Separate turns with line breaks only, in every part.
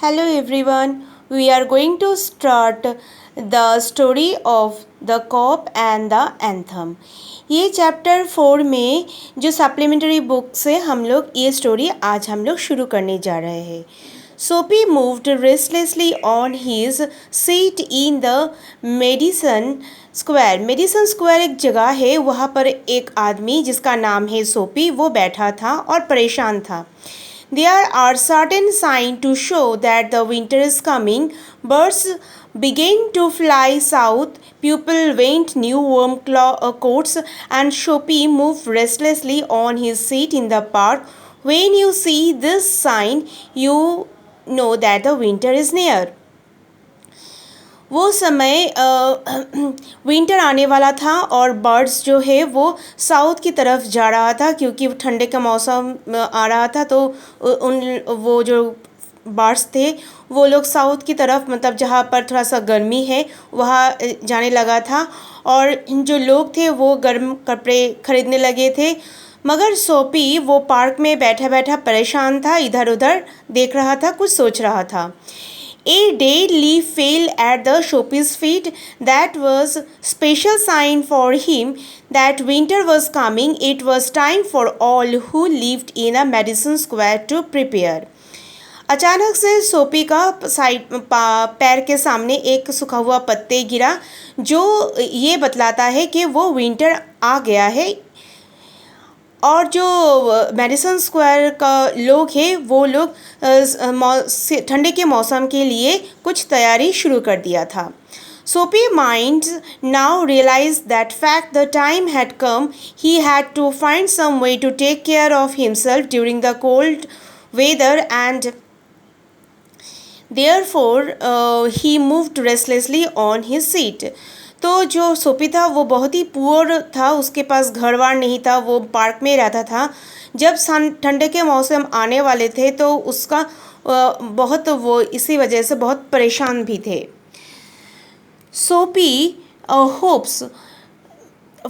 Hello everyone, we are going to start the story of the cop and the anthem. ये chapter 4 में जो supplementary book से हम लोग ये स्टोरी आज हम लोग शुरू करने जा रहे हैं. सोपी moved restlessly on his seat in the Madison Square. Madison Square एक जगह है, वहाँ पर एक आदमी जिसका नाम है सोपी वो बैठा था और परेशान था. There are certain signs to show that the winter is coming. Birds began to fly south. People went new warm coats, and Shopi moved restlessly on his seat in the park. When you see this sign, you know that the winter is near. वो समय winter आने वाला था और birds जो है वो south की तरफ जा रहा था क्योंकि ठंडे का मौसम आ रहा था. तो वो जो बर्ड्स थे वो लोग साउथ की तरफ, मतलब जहाँ पर थोड़ा सा गर्मी है वहाँ जाने लगा था. और जो लोग थे वो गर्म कपड़े खरीदने लगे थे. मगर सोपी वो पार्क में बैठा बैठा परेशान था, इधर उधर देख रहा था, कुछ सोच रहा था. A dead leaf fell at the Shopi's feet. That was special sign for him that winter was coming. It was time for all who lived in a Madison Square to prepare. अचानक से सोपी का पैर के सामने एक सूखा हुआ पत्ते गिरा जो ये बतलाता है कि वो विंटर आ गया है. और जो मेडिसन स्क्वायर का लोग हैं वो लोग ठंडे के मौसम के लिए कुछ तैयारी शुरू कर दिया था. Soapy mind now realise that fact the time had come. He had to find some way to take care of himself during the cold weather and therefore he moved restlessly on his seat. तो जो सोपी था वो बहुत ही poor था, उसके पास घर बार नहीं था, वो पार्क में रहता था. जब ठंडे के मौसम आने वाले थे तो उसका बहुत वो इसी वजह से बहुत परेशान भी थे. सोपी hopes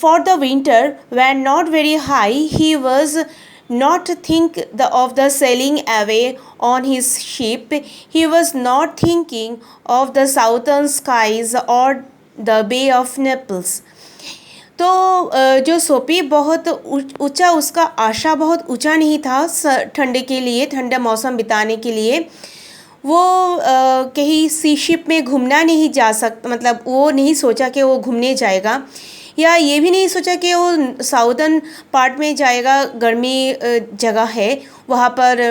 for the winter were not very high. He was not think of the sailing away on his ship. He was not thinking of the southern skies or the Bay of Naples. तो जो सोपी बहुत ऊंचा, उसका आशा बहुत ऊंचा नहीं था ठंडे के लिए, ठंडा मौसम बिताने के लिए. वो कहीं सी शिप में घूमना नहीं जा सकता, मतलब वो नहीं सोचा कि वो घूमने जाएगा, या ये भी नहीं सोचा कि वो साउदर्न पार्ट में जाएगा, गर्मी जगह है वहाँ पर,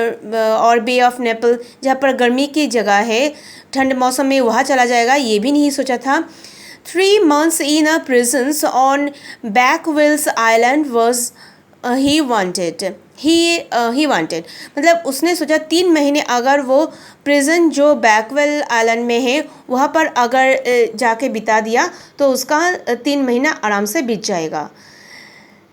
और बे ऑफ नेपल जहाँ पर गर्मी की जगह है, ठंड मौसम में वहाँ चला जाएगा, ये भी नहीं सोचा था. 3 months in a prison on Backwell's Island was he wanted. He wanted, मतलब उसने सोचा 3 महीने अगर वो प्रिजन जो बैकवेल आइलैंड में है वहाँ पर अगर जाके बिता दिया तो उसका 3 महीना आराम से बीत जाएगा.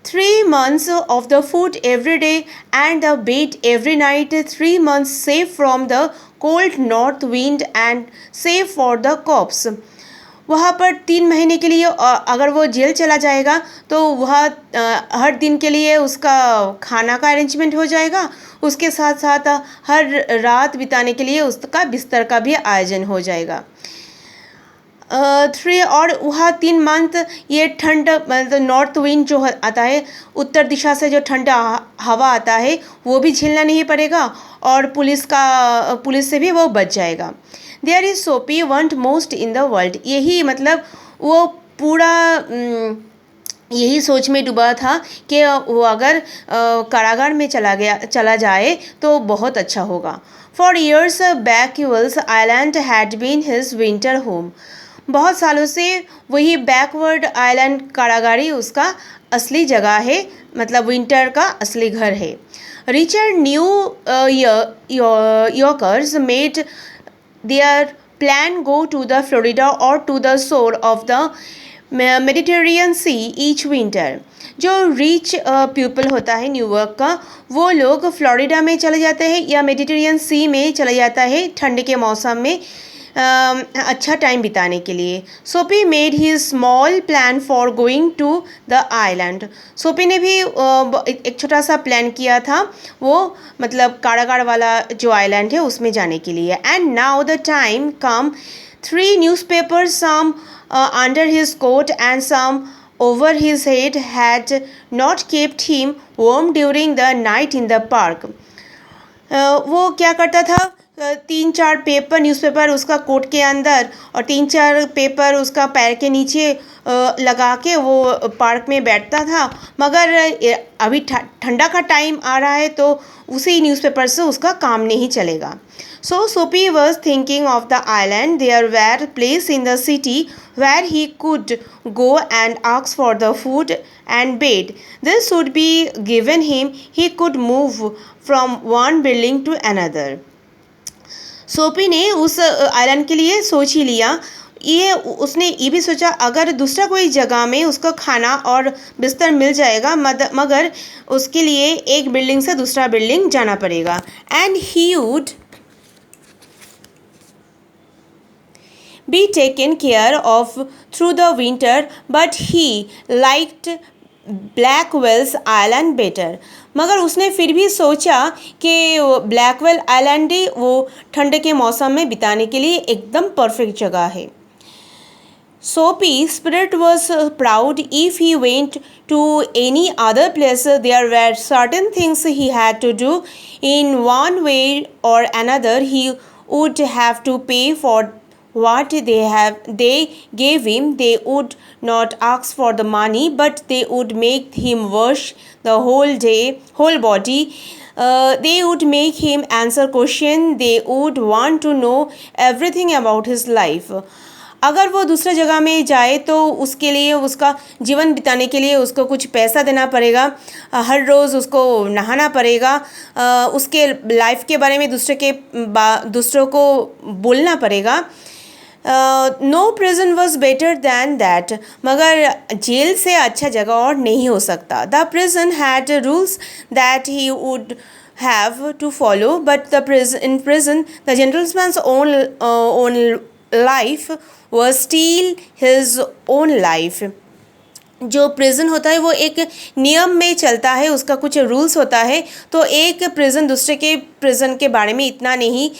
3 months of the food every day and the bed every night. 3 months safe from the cold north wind and safe for the cops. वहाँ पर 3 महीने के लिए अगर वो जेल चला जाएगा तो वहाँ हर दिन के लिए उसका खाना का अरेंजमेंट हो जाएगा, उसके साथ साथ हर रात बिताने के लिए उसका बिस्तर का भी आयोजन हो जाएगा. 3 और वहाँ 3 मंथ ये ठंड, मतलब नॉर्थ विंड जो आता है, उत्तर दिशा से जो ठंडा हवा आता है वो भी झेलना नहीं पड़ेगा और पुलिस से भी वो बच जाएगा. देयर इज़ सोपी want most in the world. यही मतलब वो पूरा यही सोच में डूबा था कि वो अगर कारागार में चला जाए तो बहुत अच्छा होगा. For years Blackwell's island had been his winter home. बहुत सालों से वही बैकवर्ड आइलैंड कारागारी उसका असली जगह है, मतलब विंटर का असली घर है. Richard new yorkers made their plan go to the Florida or to the shore of the Mediterranean Sea each winter. जो रिच पीपल होता है न्यूयॉर्क का, वो लोग फ्लोरिडा में चले जाते हैं या मेडिटेरियन सी में चले जाता है ठंड के मौसम में अच्छा टाइम बिताने के लिए. Soapy made he small plan for going to the island. Soapy ने भी एक छोटा सा प्लान किया था, वो मतलब कारागार वाला जो आइलैंड है उसमें जाने के लिए. And now the time come. 3 newspapers, some under his coat and some over his head, had not kept him warm during the night in the park. वो क्या करता था, 3-4 पेपर, न्यूज़पेपर उसका कोट के अंदर और 3-4 पेपर उसका पैर के नीचे लगा के वो पार्क में बैठता था. मगर अभी ठंडा का टाइम आ रहा है तो उसी न्यूज़पेपर से उसका काम नहीं चलेगा. So Soapy was thinking of the island. There were places in the city where he could go and ask for the food and bed. This would be given him. He could move from one building to another. सोपी ने उस island के लिए सोच ही लिया. ये उसने ये भी सोचा अगर दूसरा कोई जगह में उसको खाना और बिस्तर मिल जाएगा, मगर उसके लिए एक बिल्डिंग से दूसरा बिल्डिंग जाना पड़ेगा. And he would be taken care of through the winter, but he liked Blackwell's island better. मगर उसने फिर भी सोचा कि ब्लैकवेल आइलैंड ही वो ठंड के मौसम में बिताने के लिए एकदम परफेक्ट जगह है. Soapy's spirit was proud. If he went to any other place, there were certain things he had to do. In one way or another, he would have to pay for what they gave him. They would not ask for the money, but they would make him wash the whole body. They would make him answer questions. They would want to know everything about his life. अगर वो दूसरा जगह में जाए तो उसके लिए, उसका जीवन बिताने के लिए उसको कुछ पैसा देना पड़ेगा. हर रोज़ उसको नहाना पड़ेगा. उसके लाइफ के बारे में दूसरों को बोलना पड़ेगा. No prison was better than that. मगर जेल से अच्छा जगह और नहीं हो सकता. The prison had rules that he would have to follow, but in prison the gentleman's own life was still his own life. जो प्रिजन होता है वो एक नियम में चलता है, उसका कुछ रूल्स होता है. तो एक प्रिजन दूसरे के प्रिजन के बारे में इतना नहीं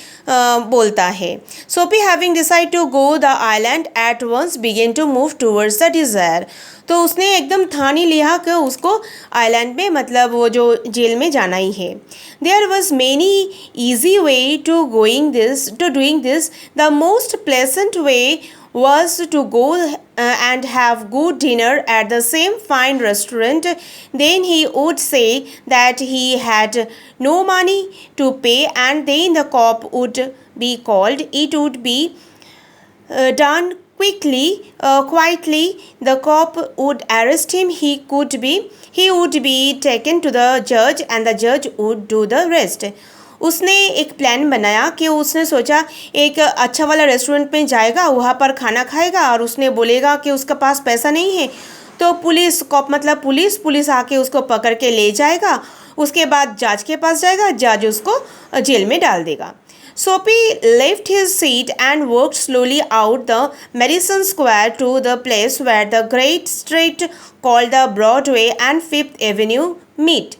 बोलता है. Soapy having decide to go the island at once began to move towards the desire. तो उसने एकदम ठान ही लिया कि उसको आइलैंड में, मतलब वो जो जेल में जाना ही है. There was many easy way to doing this. The most pleasant way was to go and have good dinner at the same fine restaurant. Then he would say that he had no money to pay, and then the cop would be called. It would be done quietly. The cop would arrest him. He would be taken to the judge, and the judge would do the rest. उसने एक plan बनाया कि उसने सोचा एक अच्छा वाला restaurant में जाएगा, वहाँ पर खाना खाएगा और उसने बोलेगा कि उसके पास पैसा नहीं है. तो पुलिस आके उसको पकड़ के ले जाएगा. उसके बाद जज के पास जाएगा, जज उसको जेल में डाल देगा. Soapy left his seat and walked slowly out the Madison Square to the place where the great street called the Broadway and Fifth Avenue meet.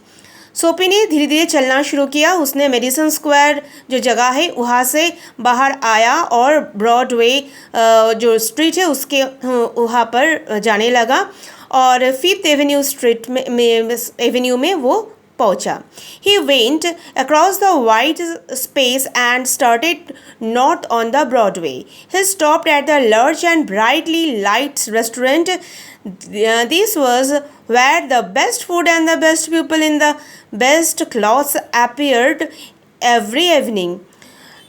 सोपी ने धीरे धीरे चलना शुरू किया. उसने मेडिसन स्क्वायर जो जगह है वहाँ से बाहर आया और ब्रॉडवे जो स्ट्रीट है उसके वहाँ पर जाने लगा और फिफ्थ एवेन्यू में वो पहुँचा. He went across the wide space and started north on the Broadway. He stopped at the large and brightly lighted restaurant. This was where the best food and the best people in the best clothes appeared every evening.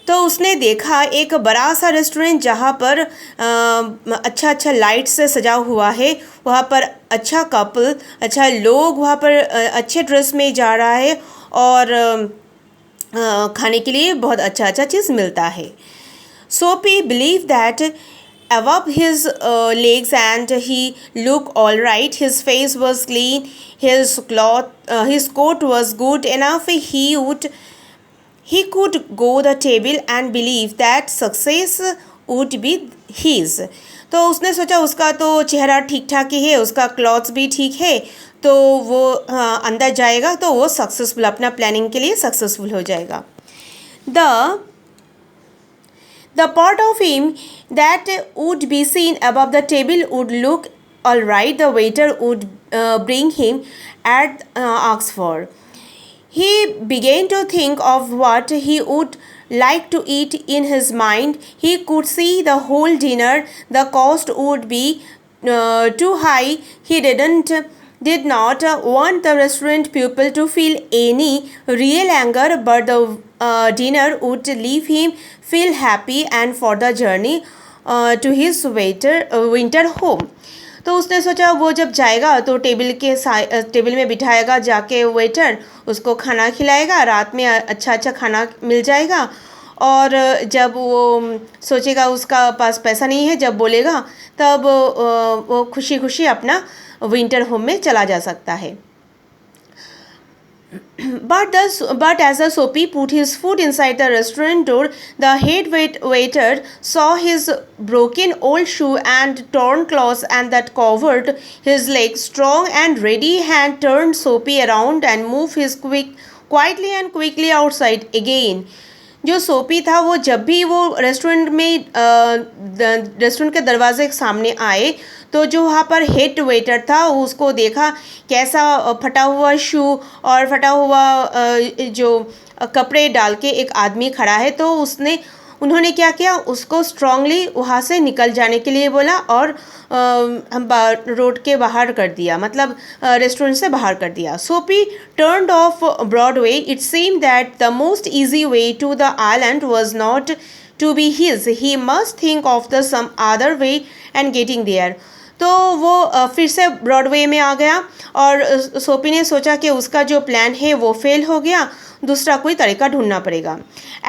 तो उसने देखा एक बड़ा सा restaurant जहाँ पर अच्छा light से सजा हुआ है. वहाँ पर अच्छा कपल, अच्छा लोग वहाँ पर अच्छे ड्रेस में जा रहा है और खाने के लिए बहुत अच्छा चीज़ मिलता है. सोपी believe that above his legs and he looked all right. His face was clean. His coat was good enough. He could go the table and believe that success would be his. तो उसने सोचा उसका तो चेहरा ठीक ठाक ही है, उसका क्लॉथ्स भी ठीक है, तो वो अंदर जाएगा तो वो सक्सेसफुल, अपना प्लानिंग के लिए सक्सेसफुल हो जाएगा. The part of him that would be seen above the table would look all right. The waiter would bring him at ask for. He began to think of what he would like to eat in his mind. He could see the whole dinner. The cost would be too high. He did not want the restaurant people to feel any real anger, but the dinner would leave him feel happy and for the journey to his winter home. तो उसने सोचा वो जब जाएगा तो table में बिठाएगा जाके waiter, उसको खाना खिलाएगा, रात में अच्छा अच्छा खाना मिल जाएगा. और जब वो सोचेगा उसका पास पैसा नहीं है, जब बोलेगा तब वो खुशी खुशी अपना विंटर होम में चला जा सकता है. But as the Soapy put his foot inside the restaurant door, the head waiter saw his broken old shoe and torn clothes and that covered his legs. Strong and ready hand turned Soapy around and moved his quietly and quickly outside again. जो सोपी था वो जब भी वो restaurant के दरवाजे के सामने आए तो जो वहाँ पर हेड वेटर था उसको देखा कैसा फटा हुआ शू और फटा हुआ जो कपड़े डाल के एक आदमी खड़ा है, तो उन्होंने क्या किया, उसको स्ट्रांगली वहाँ से निकल जाने के लिए बोला और रोड के बाहर कर दिया, मतलब रेस्टोरेंट से बाहर कर दिया. सोपी turned off Broadway. It seemed that the most easy way to the island was not to be his. He must think of the some other way and getting there. तो वो फिर से ब्रॉडवे में आ गया और सोपी ने सोचा कि उसका जो प्लान है वो फेल हो गया, दूसरा कोई तरीका ढूंढना पड़ेगा.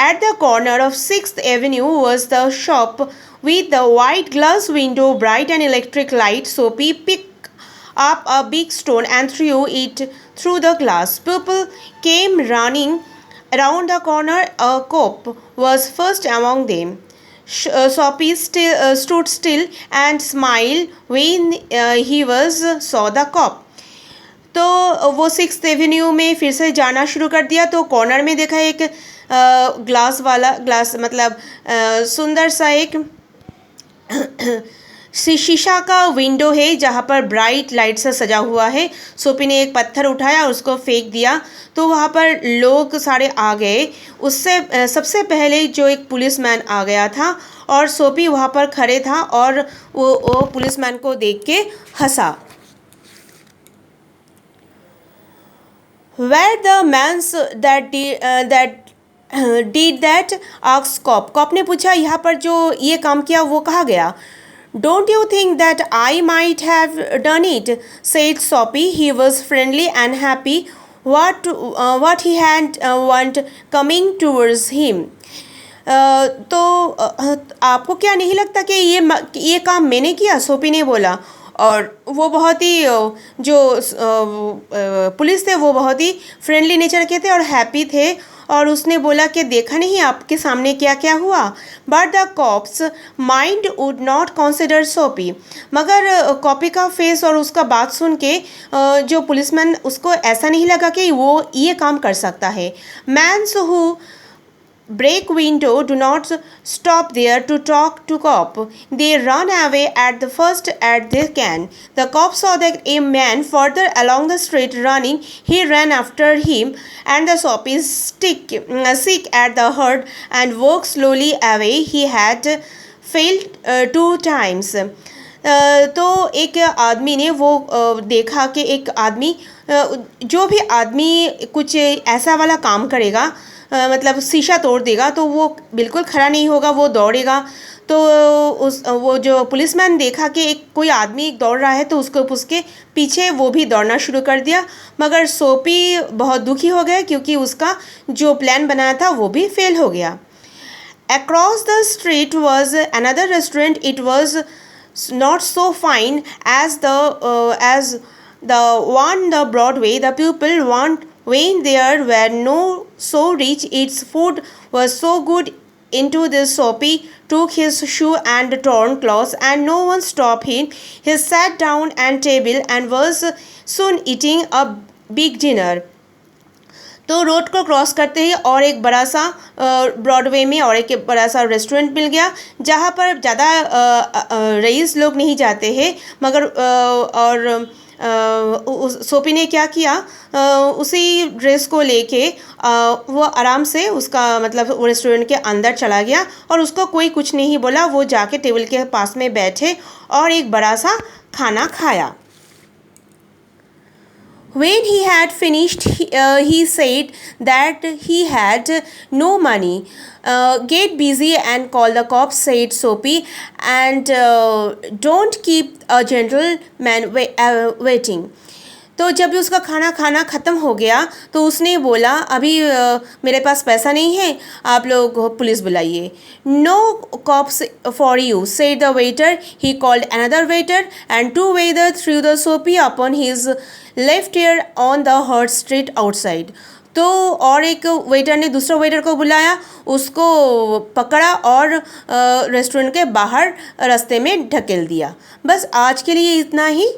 At the corner of 6th Avenue was the shop with the white glass window, bright and electric light. Soapy picked up a big stone and threw it through the glass. People came running around the corner. A cop was first among them. Soapy stood still and smiled when he saw the cop. तो वो 6th Avenue में फिर से जाना शुरू कर दिया. तो कॉर्नर में देखा एक ग्लास मतलब सुंदर सा एक शीशा का विंडो है जहाँ पर ब्राइट लाइट से सजा हुआ है. सोपी ने एक पत्थर उठाया और उसको फेंक दिया तो वहाँ पर लोग सारे आ गए. उससे सबसे पहले जो एक पुलिसमैन आ गया था और सोपी वहाँ पर खड़े था और वो पुलिसमैन को देख के हंसा. Where the man's that did that asked cop. Cop ने पूछा यहाँ पर जो ये काम किया वो कहाँ गया. Don't you think that I might have done it? Said Soapy. He was friendly and happy. What he had want coming towards him. तो आपको क्या नहीं लगता कि ये काम मैंने किया, सोपी ने बोला. और वो बहुत ही जो पुलिस थे वो बहुत ही फ्रेंडली नेचर के थे और हैप्पी थे. और उसने बोला कि देखा नहीं आपके सामने क्या क्या हुआ. But the cop's mind would not consider Soapy. मगर कॉपी का फेस और उसका बात सुन के जो पुलिसमैन उसको ऐसा नहीं लगा कि वो ये काम कर सकता है. Man's who break window do not stop there to talk to cop. They run away at the first as they can. The cop saw that a man further along the street running. He ran after him and the Soapy sick at the heart and walked slowly away. He had failed 2 times. तो एक आदमी ने वो देखा कि एक आदमी जो भी आदमी कुछ ऐसा वाला काम करेगा, मतलब शीशा तोड़ देगा, तो वो बिल्कुल खड़ा नहीं होगा, वो दौड़ेगा. तो वो जो पुलिसमैन देखा कि कोई आदमी दौड़ रहा है तो उसके पीछे वो भी दौड़ना शुरू कर दिया. मगर सोपी बहुत दुखी हो गया क्योंकि उसका जो प्लान बनाया था वो भी फेल हो गया. Across the street was another restaurant. It was not so fine as the one the Broadway. The people when there were no so rich, its food was so good into this, Soapy took his shoe and torn clothes, and no one stopped him. He sat down at table and was soon eating a big dinner. तो road को cross करते ही और एक बड़ा सा Broadway में और एक बड़ा सा रेस्टोरेंट मिल गया, जहाँ पर ज़्यादा रईस लोग नहीं जाते हैं, मगर सोपी ने क्या किया, उसी ड्रेस को लेके वो आराम से उसका मतलब वो रेस्टोरेंट के अंदर चला गया और उसको कोई कुछ नहीं बोला। वो जाके टेबल के पास में बैठे और एक बड़ा सा खाना खाया। When he had finished, he said that he had no money. Get busy and call the cops, said Soapy, and don't keep a gentleman waiting. तो जब भी उसका खाना ख़त्म हो गया तो उसने बोला, अभी मेरे पास पैसा नहीं है, आप लोग पुलिस बुलाइए। No cops for you, said the waiter. He called another waiter and two waiter threw the Soapy upon his left ear on the hurt street outside. तो और एक वेटर ने दूसरा वेटर को बुलाया, उसको पकड़ा और रेस्टोरेंट के बाहर रास्ते में ढकेल दिया। बस आज के लिए इतना ही।